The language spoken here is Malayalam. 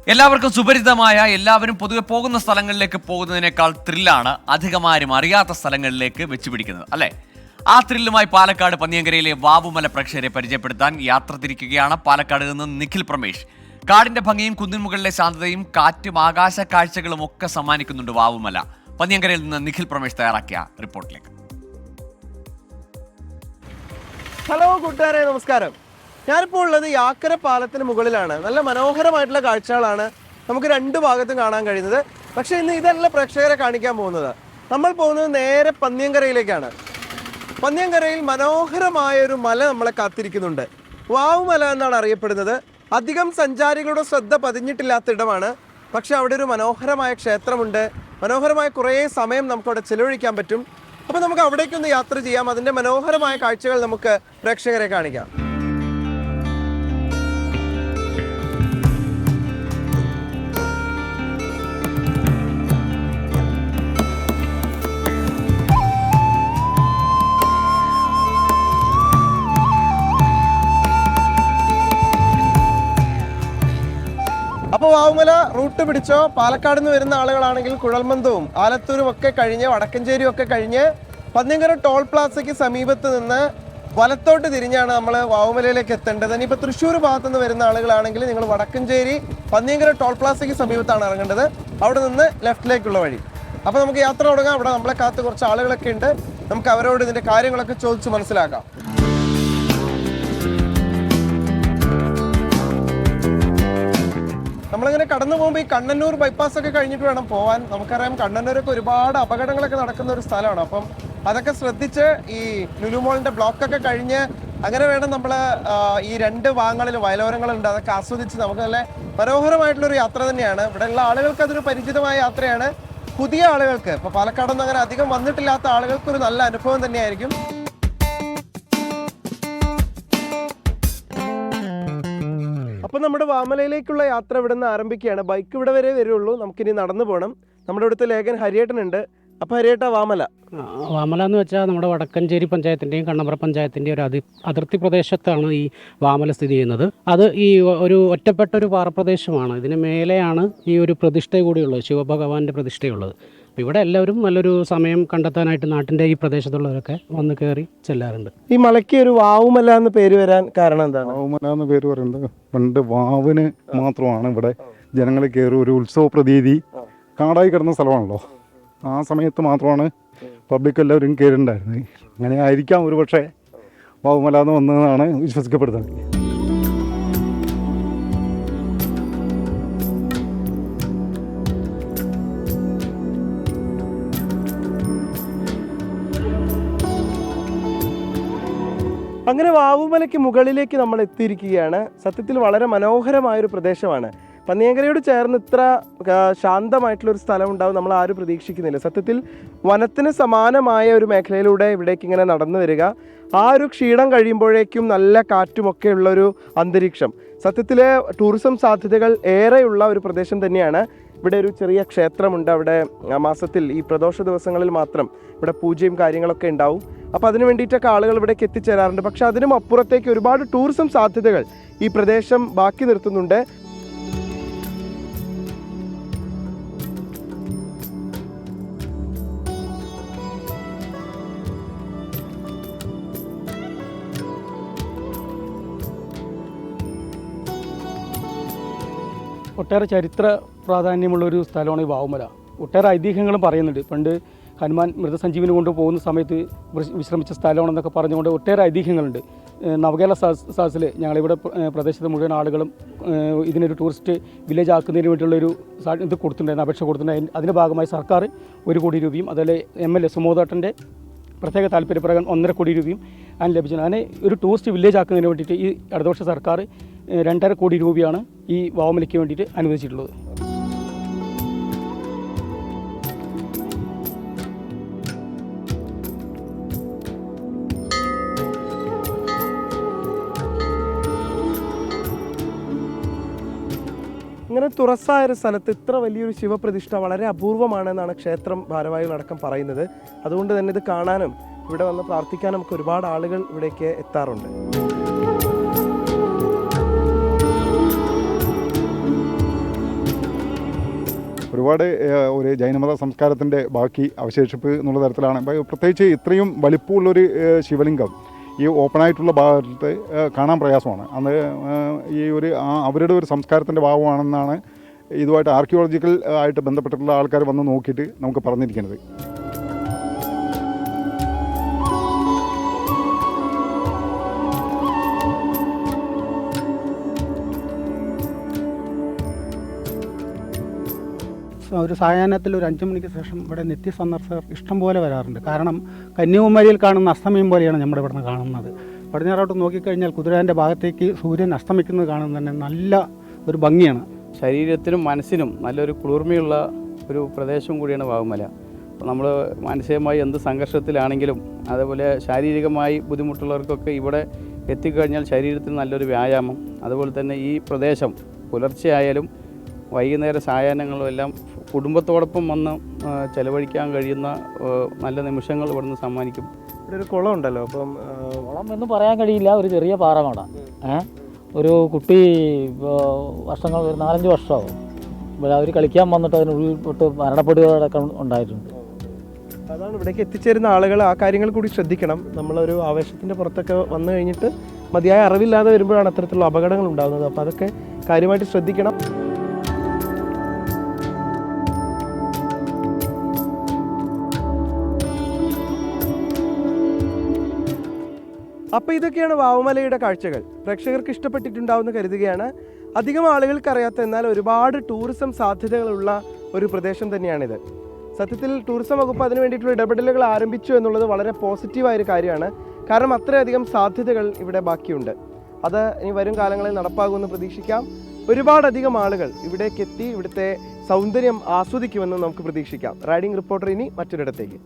എല്ലാവർക്കും സുപരിചിതമായ എല്ലാവരും പൊതുവെ പോകുന്ന സ്ഥലങ്ങളിലേക്ക് പോകുന്നതിനേക്കാൾ ത്രില്ലാണ് അധികമാരും അറിയാത്ത സ്ഥലങ്ങളിലേക്ക് വെച്ചുപിടിക്കുന്നത്, അല്ലേ? ആ ത്രില്ലുമായി പാലക്കാട് പന്നിയങ്കരയിലെ വാവുമല പ്രേക്ഷകരെ പരിചയപ്പെടുത്താൻ യാത്ര തിരിക്കുകയാണ് പാലക്കാട് നിന്ന് നിഖിൽ പ്രമേഷ്. കാടിന്റെ ഭംഗിയും കുന്നിൻമുകളിലെ ശാന്തതയും കാറ്റും ആകാശ കാഴ്ചകളും ഒക്കെ സമ്മാനിക്കുന്നുണ്ട് വാവുമല. പന്നിയങ്കരയിൽ നിന്ന് നിഖിൽ പ്രമേഷ് തയ്യാറാക്കിയ റിപ്പോർട്ടിലേക്ക്. ഹലോ കൂട്ടുകാരെ, നമസ്കാരം. ഞാനിപ്പോൾ ഉള്ളത് യാക്കര പാലത്തിന് മുകളിലാണ്. നല്ല മനോഹരമായിട്ടുള്ള കാഴ്ചകളാണ് നമുക്ക് രണ്ട് ഭാഗത്തും കാണാൻ കഴിയുന്നത്. പക്ഷേ ഇന്ന് ഇതല്ല പ്രേക്ഷകരെ കാണിക്കാൻ പോകുന്നത്. നമ്മൾ പോകുന്നത് നേരെ പന്നിയങ്കരയിലേക്കാണ്. പന്നിയങ്കരയിൽ മനോഹരമായ ഒരു മല നമ്മളെ കാത്തിരിക്കുന്നുണ്ട്. വാവുമല എന്നാണ് അറിയപ്പെടുന്നത്. അധികം സഞ്ചാരികളുടെ ശ്രദ്ധ പതിഞ്ഞിട്ടില്ലാത്ത ഇടമാണ്. പക്ഷെ അവിടെ ഒരു മനോഹരമായ ക്ഷേത്രമുണ്ട്. മനോഹരമായ കുറേ സമയം നമുക്കവിടെ ചിലവഴിക്കാൻ പറ്റും. അപ്പോൾ നമുക്ക് അവിടേക്കൊന്ന് യാത്ര ചെയ്യാം. അതിൻ്റെ മനോഹരമായ കാഴ്ചകൾ നമുക്ക് പ്രേക്ഷകരെ കാണിക്കാം. അപ്പോൾ വാവുമല റൂട്ട് പിടിച്ചോ. പാലക്കാട് നിന്ന് വരുന്ന ആളുകളാണെങ്കിൽ കുഴൽമന്ദവും ആലത്തൂരും ഒക്കെ കഴിഞ്ഞ് വടക്കഞ്ചേരിയും ഒക്കെ കഴിഞ്ഞ് പന്നിയങ്കര ടോൾ പ്ലാസയ്ക്ക് സമീപത്ത് നിന്ന് വലത്തോട്ട് തിരിഞ്ഞാണ് നമ്മൾ വാവുമലയിലേക്ക് എത്തേണ്ടത്. ഇനിയിപ്പോൾ തൃശ്ശൂർ ഭാഗത്തുനിന്ന് വരുന്ന ആളുകളാണെങ്കിൽ നിങ്ങൾ വടക്കഞ്ചേരി പന്നിയങ്കര ടോൾ പ്ലാസയ്ക്ക് സമീപത്താണ് ഇറങ്ങേണ്ടത്. അവിടെ നിന്ന് ലെഫ്റ്റിലേക്കുള്ള വഴി. അപ്പോൾ നമുക്ക് യാത്ര തുടങ്ങാം. അവിടെ നമ്മളെ കാത്ത് കുറച്ച് ആളുകളൊക്കെ ഉണ്ട്. നമുക്ക് അവരോട് ഇതിൻ്റെ കാര്യങ്ങളൊക്കെ ചോദിച്ച് മനസ്സിലാക്കാം. നമ്മളിങ്ങനെ കടന്നു പോകുമ്പോൾ ഈ കണ്ണന്നൂർ ബൈപ്പാസ് ഒക്കെ കഴിഞ്ഞിട്ട് വേണം പോകാൻ. നമുക്കറിയാം കണ്ണന്നൂരൊക്കെ ഒരുപാട് അപകടങ്ങളൊക്കെ നടക്കുന്ന ഒരു സ്ഥലമാണ്. അപ്പം അതൊക്കെ ശ്രദ്ധിച്ച് ഈ ലുലുമോളിൻ്റെ ബ്ലോക്കൊക്കെ കഴിഞ്ഞ് അങ്ങനെ വേണം നമ്മൾ ഈ രണ്ട് ഭാഗങ്ങളിൽ വയലോരങ്ങളുണ്ട്, അതൊക്കെ ആസ്വദിച്ച് നമുക്ക് നല്ല മനോഹരമായിട്ടുള്ളൊരു യാത്ര തന്നെയാണ്. ഇവിടെയുള്ള ആളുകൾക്ക് അതൊരു പരിചിതമായ യാത്രയാണ്. പുതിയ ആളുകൾക്ക്, ഇപ്പോൾ പാലക്കാടൊന്നും അങ്ങനെ അധികം വന്നിട്ടില്ലാത്ത ആളുകൾക്കൊരു നല്ല അനുഭവം തന്നെയായിരിക്കും. അപ്പം നമ്മുടെ വാമലയിലേക്കുള്ള യാത്ര ഇവിടെ നിന്ന് ആരംഭിക്കുകയാണ്. ബൈക്ക് ഇവിടെ വരെ വരുള്ളൂ. നമുക്കിനി നടന്നു പോകണം. നമ്മുടെ ഇവിടുത്തെ ലേഖൻ ഹരിയേട്ടനുണ്ട്. അപ്പോൾ ഹരിയേട്ട, വാമല എന്ന് വെച്ചാൽ നമ്മുടെ വടക്കഞ്ചേരി പഞ്ചായത്തിൻ്റെയും കണ്ണമ്പ്ര പഞ്ചായത്തിൻ്റെയും ഒരു അതിർത്തി പ്രദേശത്താണ് ഈ വാമല സ്ഥിതി ചെയ്യുന്നത്. അത് ഈ ഒരു ഒറ്റപ്പെട്ട ഒരു പാറപ്രദേശമാണ്. ഇതിന് മേലെയാണ് ഈ ഒരു പ്രതിഷ്ഠ കൂടിയുള്ളത്, ശിവഭഗവാന്റെ പ്രതിഷ്ഠയുള്ളത്. അപ്പോൾ ഇവിടെ എല്ലാവരും നല്ലൊരു സമയം കണ്ടെത്താനായിട്ട് നാട്ടിൻ്റെ ഈ പ്രദേശത്തുള്ളവരൊക്കെ വന്ന് കയറി ചെല്ലാറുണ്ട്. ഈ മലയ്ക്ക് ഒരു വാവുമല എന്ന് പേര് വരാൻ കാരണം എന്താണ്? വാവുമല എന്ന് പേര് പറയുന്നത് പണ്ട് വാവിന് മാത്രമാണ് ഇവിടെ ജനങ്ങൾ കയറി ഒരു ഉത്സവ പ്രതീതി. കാടായി കിടന്ന സ്ഥലമാണല്ലോ, ആ സമയത്ത് മാത്രമാണ് പബ്ലിക് എല്ലാവരും കയറിണ്ടായിരുന്നത്. അങ്ങനെ ആയിരിക്കാം ഒരു പക്ഷേ വാവുമല എന്ന് വന്നതെന്നാണ് വിശ്വസിക്കപ്പെടുന്നത്. അങ്ങനെ വാവുമലയ്ക്ക് മുകളിലേക്ക് നമ്മൾ എത്തിയിരിക്കുകയാണ്. സത്യത്തിൽ വളരെ മനോഹരമായൊരു പ്രദേശമാണ്. പന്നിയങ്കരയോട് ചേർന്ന് ഇത്ര ശാന്തമായിട്ടുള്ളൊരു സ്ഥലം ഉണ്ടാവും നമ്മൾ ആരും പ്രതീക്ഷിക്കുന്നില്ല. സത്യത്തിൽ വനത്തിന് സമാനമായ ഒരു മേഖലയിലൂടെ ഇവിടേക്ക് ഇങ്ങനെ നടന്നു വരിക, ആ ഒരു ക്ഷീണം കഴിയുമ്പോഴേക്കും നല്ല കാറ്റുമൊക്കെ ഉള്ളൊരു അന്തരീക്ഷം. സത്യത്തിൽ ടൂറിസം സാധ്യതകൾ ഏറെയുള്ള ഒരു പ്രദേശം തന്നെയാണ്. ഇവിടെ ഒരു ചെറിയ ക്ഷേത്രമുണ്ട്. അവിടെ മാസത്തിൽ ഈ പ്രദോഷ ദിവസങ്ങളിൽ മാത്രം ഇവിടെ പൂജയും കാര്യങ്ങളൊക്കെ ഉണ്ടാവും. അപ്പോൾ അതിന് വേണ്ടിയിട്ടൊക്കെ ആളുകൾ ഇവിടേക്ക് എത്തിച്ചേരാറുണ്ട്. പക്ഷെ അതിനും അപ്പുറത്തേക്ക് ഒരുപാട് ടൂറിസം സാധ്യതകൾ ഈ പ്രദേശം ബാക്കി നിർത്തുന്നുണ്ട്. ഒട്ടേറെ ചരിത്ര പ്രാധാന്യമുള്ളൊരു സ്ഥലമാണ് ഈ വാവുമല. ഒട്ടേറെ ഐതിഹ്യങ്ങളും പറയുന്നുണ്ട്. പണ്ട് ഹനുമാൻ മൃതസഞ്ജീവിനി കൊണ്ട് പോകുന്ന സമയത്ത് വിശ്രമിച്ച സ്ഥലമാണെന്നൊക്കെ പറഞ്ഞുകൊണ്ട് ഒട്ടേറെ ഐതിഹ്യങ്ങളുണ്ട്. നവകേരള സദസ്സിൽ ഞങ്ങളിവിടെ പ്രദേശത്തെ മുഴുവൻ ആളുകളും ഇതിനൊരു ടൂറിസ്റ്റ് വില്ലേജ് ആക്കുന്നതിന് വേണ്ടിയുള്ളൊരു ഇത് കൊടുത്തിട്ടുണ്ടായിരുന്നു, അപേക്ഷ കൊടുത്തിട്ടുണ്ടായിരുന്നു. അതിൻ്റെ ഭാഗമായി സർക്കാർ 1 കോടി രൂപയും അതുപോലെ MLA സുമോദേട്ടൻ്റെ പ്രത്യേക താല്പര്യപ്രകാരം 1.5 കോടി രൂപയും അതിന് ലഭിച്ചിട്ടുണ്ട്. അങ്ങനെ ഒരു ടൂറിസ്റ്റ് വില്ലേജ് ആക്കുന്നതിന് വേണ്ടിയിട്ട് ഈ അടുത്ത വർഷം സർക്കാർ 2.5 കോടി രൂപയാണ് ഈ വാവുമലയ്ക്ക് വേണ്ടിയിട്ട് അനുവദിച്ചിട്ടുള്ളത്. ഇങ്ങനെ തുറസായ ഒരു സ്ഥലത്ത് ഇത്ര വലിയൊരു ശിവപ്രതിഷ്ഠ വളരെ അപൂർവമാണെന്നാണ് ക്ഷേത്രം ഭാരവാഹികളടക്കം പറയുന്നത്. അതുകൊണ്ട് തന്നെ ഇത് കാണാനും ഇവിടെ വന്ന് പ്രാർത്ഥിക്കാനും ഒക്കെ ഒരുപാട് ആളുകൾ ഇവിടേക്ക് എത്താറുണ്ട്. ഒരുപാട് ഒരു ജൈനമത സംസ്കാരത്തിൻ്റെ ബാക്കി അവശേഷിപ്പ് എന്നുള്ള തരത്തിലാണ്. പ്രത്യേകിച്ച് ഇത്രയും വലിപ്പമുള്ളൊരു ശിവലിംഗം ഈ ഓപ്പണായിട്ടുള്ള ഭാഗത്ത് കാണാൻ പ്രയാസമാണ്. അന്ന് ഈ അവരുടെ ഒരു സംസ്കാരത്തിൻ്റെ ഭാഗമാണെന്നാണ് ഇതുമായിട്ട് ആർക്കിയോളജിക്കൽ ആയിട്ട് ബന്ധപ്പെട്ടിട്ടുള്ള ആൾക്കാർ വന്ന് നോക്കിയിട്ട് നമുക്ക് പറഞ്ഞിരിക്കുന്നത്. ഒരു സായാഹ്നത്തിൽ ഒരു 5 മണിക്ക് ശേഷം ഇവിടെ നിത്യസന്ദർശകർ ഇഷ്ടം പോലെ വരാറുണ്ട്. കാരണം കന്യാകുമാരിയിൽ കാണുന്ന അസ്തമയം പോലെയാണ് നമ്മുടെ ഇവിടുന്ന് കാണുന്നത്. പടിഞ്ഞാറോട്ട് നോക്കിക്കഴിഞ്ഞാൽ കുതിരാൻ്റെ ഭാഗത്തേക്ക് സൂര്യൻ അസ്തമിക്കുന്നത് കാണുന്നത് തന്നെ നല്ല ഒരു ഭംഗിയാണ്. ശരീരത്തിനും മനസ്സിനും നല്ലൊരു കുളിർമയുള്ള ഒരു പ്രദേശം കൂടിയാണ് വാവുമല. നമ്മൾ മാനസികമായി എന്ത് സംഘർഷത്തിലാണെങ്കിലും അതേപോലെ ശാരീരികമായി ബുദ്ധിമുട്ടുള്ളവർക്കൊക്കെ ഇവിടെ എത്തിക്കഴിഞ്ഞാൽ ശരീരത്തിന് നല്ലൊരു വ്യായാമം. അതുപോലെ തന്നെ ഈ പ്രദേശം പുലർച്ചെയായാലും വൈകുന്നേര സായാഹ്നങ്ങളും എല്ലാം കുടുംബത്തോടൊപ്പം വന്ന് ചെലവഴിക്കാൻ കഴിയുന്ന നല്ല നിമിഷങ്ങൾ ഇവിടുന്ന് സമ്മാനിക്കും. ഇവിടെ ഒരു കുളം ഉണ്ടല്ലോ, അപ്പം കുളം എന്ന് പറയാൻ കഴിയില്ല, ഒരു ചെറിയ പാറമട. ഒരു കുട്ടി വർഷങ്ങൾ 4-5 വർഷമാവും ഇവിടെ അവർ കളിക്കാൻ വന്നിട്ട് അതിനുള്ളിൽ പെട്ട് മരണപ്പെടുകയൊക്കെ ഉണ്ടായിട്ടുണ്ട്. അതാണ് ഇവിടേക്ക് എത്തിച്ചേരുന്ന ആളുകൾ ആ കാര്യങ്ങൾ കൂടി ശ്രദ്ധിക്കണം. നമ്മളൊരു ആവേശത്തിൻ്റെ പുറത്തൊക്കെ വന്നു കഴിഞ്ഞിട്ട് മതിയായ അറിവില്ലാതെ വരുമ്പോഴാണ് അത്തരത്തിലുള്ള അപകടങ്ങൾ ഉണ്ടാകുന്നത്. അപ്പോൾ അതൊക്കെ കാര്യമായിട്ട് ശ്രദ്ധിക്കണം. അപ്പോൾ ഇതൊക്കെയാണ് വാവുമലയുടെ കാഴ്ചകൾ. പ്രേക്ഷകർക്ക് ഇഷ്ടപ്പെട്ടിട്ടുണ്ടാവുമെന്ന് കരുതുകയാണ്. അധികം ആളുകൾക്ക് അറിയാത്ത എന്നാൽ ഒരുപാട് ടൂറിസം സാധ്യതകളുള്ള ഒരു പ്രദേശം തന്നെയാണിത്. സത്യത്തിൽ ടൂറിസം വകുപ്പ് അതിനു വേണ്ടിയിട്ടുള്ള ഇടപെടലുകൾ ആരംഭിച്ചു എന്നുള്ളത് വളരെ പോസിറ്റീവായൊരു കാര്യമാണ്. കാരണം അത്രയധികം സാധ്യതകൾ ഇവിടെ ബാക്കിയുണ്ട്. അത് ഇനി വരും കാലങ്ങളിൽ നടപ്പാകുമെന്ന് പ്രതീക്ഷിക്കാം. ഒരുപാടധികം ആളുകൾ ഇവിടേക്ക് എത്തി ഇവിടുത്തെ സൗന്ദര്യം ആസ്വദിക്കുമെന്ന് നമുക്ക് പ്രതീക്ഷിക്കാം. റൈഡിംഗ് റിപ്പോർട്ടർ ഇനി മറ്റൊരിടത്തേക്ക്.